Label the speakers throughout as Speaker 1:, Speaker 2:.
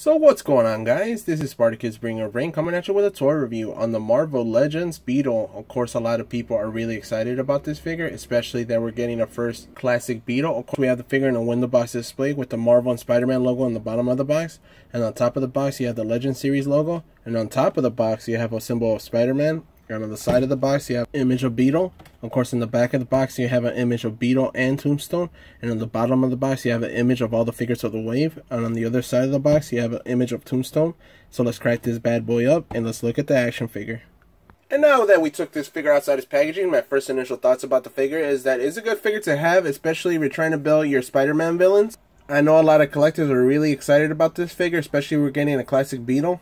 Speaker 1: So what's going on, guys? This is Spartacus Bringer Rain coming at you with a toy review on the Marvel Legends Beetle. Of course, a lot of people are really excited about this figure, especially that we're getting a first classic Beetle. Of course, we have the figure in a window box display with the Marvel and Spider-Man logo on the bottom of the box. And on top of the box, you have the Legend Series logo. And on top of the box, you have a symbol of Spider-Man. And on the side of the box, you have an image of Beetle. Of course, in the back of the box, you have an image of Beetle and Tombstone. And on the bottom of the box, you have an image of all the figures of the wave. And on the other side of the box, you have an image of Tombstone. So let's crack this bad boy up and let's look at the action figure. And now that we took this figure outside its packaging, my first initial thoughts about the figure is that it's a good figure to have, especially if you're trying to build your Spider-Man villains. I know a lot of collectors are really excited about this figure, especially if we're getting a classic Beetle.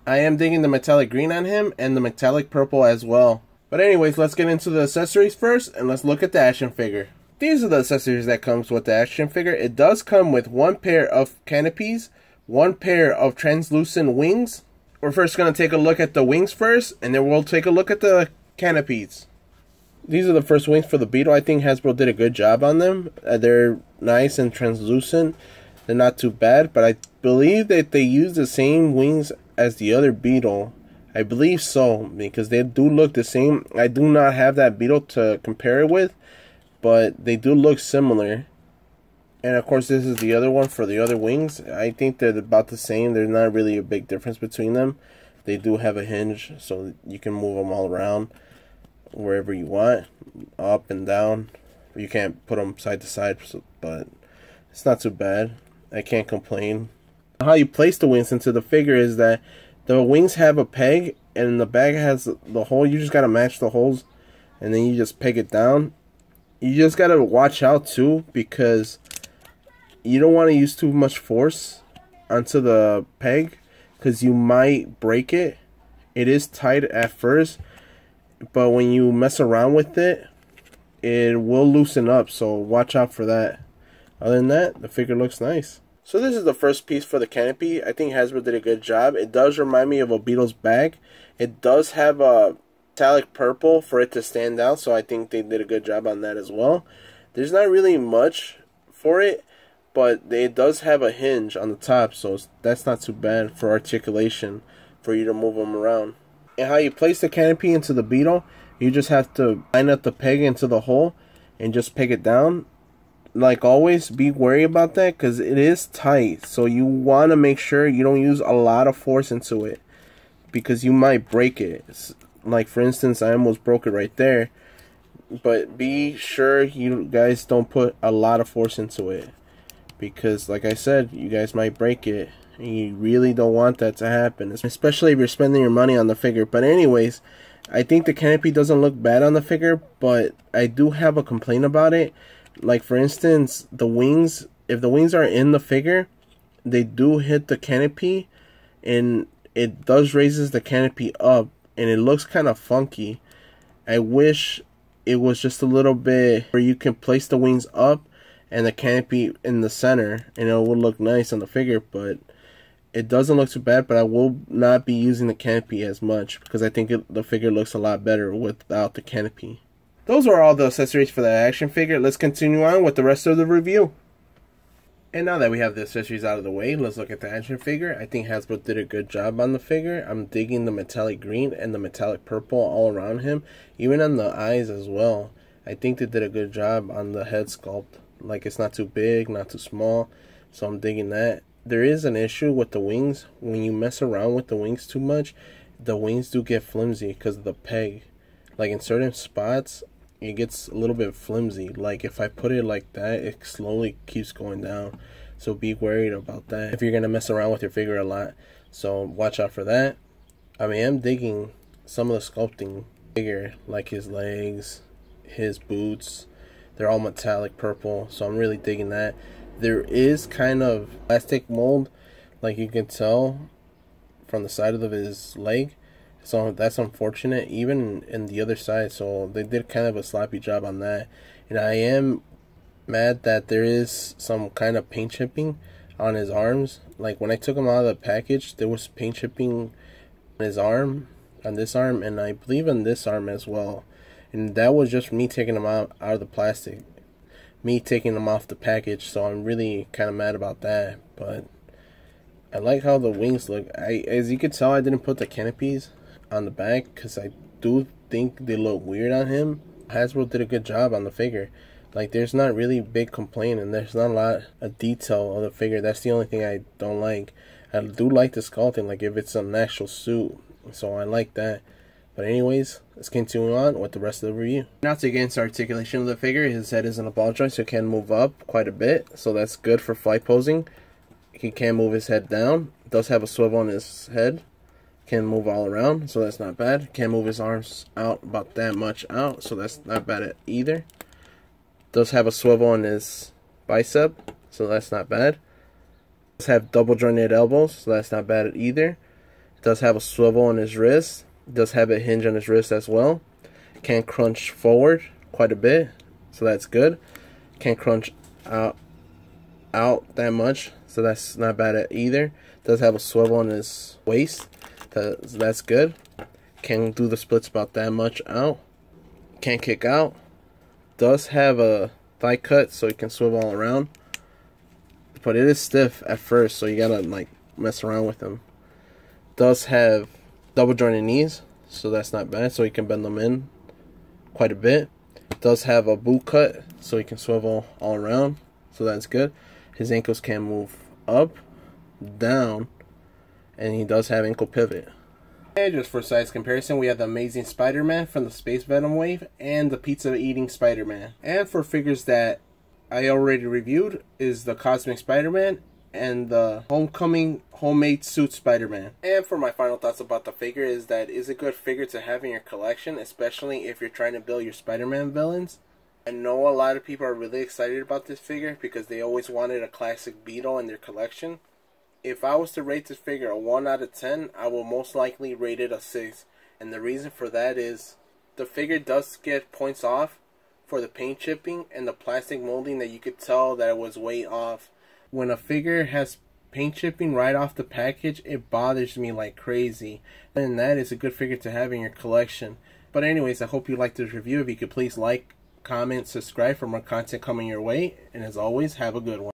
Speaker 1: I am digging the metallic green on him and the metallic purple as well. But anyways, let's get into the accessories first and let's look at the action figure. These are the accessories that comes with the action figure. It does come with one pair of canopies, one pair of translucent wings. We're first going to take a look at the wings first, and then we'll take a look at the canopies. These are the first wings for the Beetle. I think Hasbro did a good job on them. They're nice and translucent. They're not too bad, but I believe that they use the same wings as the other Beetle. I believe so, because they do look the same. I do not have that Beetle to compare it with, but they do look similar. And of course, this is the other one for the other wings. I think they're about the same. There's not really a big difference between them. They do have a hinge, so you can move them all around wherever you want, up and down. You can't put them side to side, but it's not too bad. I can't complain. How you place the wings into the figure is that the wings have a peg, and the bag has the hole. You just gotta match the holes, and then you just peg it down. You just gotta watch out too, because you don't want to use too much force onto the peg, because you might break it. It is tight at first, but when you mess around with it, it will loosen up, so watch out for that. Other than that, the figure looks nice. So this is the first piece for the canopy. I think Hasbro did a good job. It does remind me of a Beetle's bag. It does have a metallic purple for it to stand out, so I think they did a good job on that as well. There's not really much for it, but it does have a hinge on the top, so that's not too bad for articulation, for you to move them around. And how you place the canopy into the Beetle, you just have to line up the peg into the hole and just peg it down. Like always, be wary about that, because it is tight, so you want to make sure you don't use a lot of force into it, because you might break it. Like for instance, I almost broke it right there, but be sure you guys don't put a lot of force into it, because like I said, you guys might break it, and you really don't want that to happen, especially if you're spending your money on the figure. But anyways, I think the canopy doesn't look bad on the figure, but I do have a complaint about it. Like for instance, the wings, if the wings are in the figure, they do hit the canopy, and it does raises the canopy up, and it looks kind of funky. I wish it was just a little bit where you can place the wings up and the canopy in the center, and it will look nice on the figure. But it doesn't look too bad, but I will not be using the canopy as much, because I think the figure looks a lot better without the canopy. Those are all the accessories for the action figure. Let's continue on with the rest of the review. And now that we have the accessories out of the way, let's look at the action figure. I think Hasbro did a good job on the figure. I'm digging the metallic green and the metallic purple all around him, even on the eyes as well. I think they did a good job on the head sculpt. Like, it's not too big, not too small, so I'm digging that. There is an issue with the wings. When you mess around with the wings too much, the wings do get flimsy because of the peg. Like in certain spots, it gets a little bit flimsy. Like if I put it like that, it slowly keeps going down. So be worried about that if you're going to mess around with your figure a lot. So watch out for that. I mean, I'm digging some of the sculpting figure, like his legs, his boots. They're all metallic purple, so I'm really digging that. There is kind of plastic mold, like you can tell from the side of his leg. So that's unfortunate, even in the other side. So they did kind of a sloppy job on that. And I am mad that there is some kind of paint chipping on his arms. Like when I took him out of the package, there was paint chipping on his arm, on this arm, and I believe on this arm as well. And that was just me taking him out of the plastic, me taking him off the package. So I'm really kind of mad about that. But I like how the wings look. As you can tell, I didn't put the canopies on the back because I do think they look weird on him. Hasbro did a good job on the figure. Like, there's not really big complaint, and there's not a lot of detail of the figure. That's the only thing I don't like. I do like the sculpting, like if it's an actual suit, so I like that. But anyways, let's continue on with the rest of the review. Now to get into articulation of the figure, his head is in a ball joint, so it can move up quite a bit, so that's good for flight posing. He can move his head down, does have a swivel on his head, can move all around, so that's not bad. Can move his arms out about that much out, so that's not bad either. Does have a swivel on his bicep, so that's not bad. Does have double jointed elbows, so that's not bad either. Does have a swivel on his wrist. Does have a hinge on his wrist as well. Can crunch forward quite a bit, so that's good. Can crunch out that much, so that's not bad either. Does have a swivel on his waist, that's good. Can do the splits about that much out. Can kick out. Does have a thigh cut, so he can swivel all around, but it is stiff at first, so you gotta like mess around with him. Does have double jointed knees, so that's not bad, so he can bend them in quite a bit. Does have a boot cut, so he can swivel all around, so that's good. His ankles can move up, down, and he does have ankle pivot. And just for size comparison, we have the Amazing Spider-Man from the Space Venom wave and the Pizza Eating Spider-Man. And for figures that I already reviewed is the Cosmic Spider-Man and the Homecoming Homemade Suit Spider-Man. And for my final thoughts about the figure is that it's a good figure to have in your collection, especially if you're trying to build your Spider-Man villains. I know a lot of people are really excited about this figure because they always wanted a classic Beetle in their collection. If I was to rate this figure a 1 out of 10, I will most likely rate it a 6. And the reason for that is the figure does get points off for the paint chipping and the plastic molding that you could tell that it was way off. When a figure has paint chipping right off the package, it bothers me like crazy. And that is a good figure to have in your collection. But anyways, I hope you liked this review. If you could please like, comment, subscribe for more content coming your way. And as always, have a good one.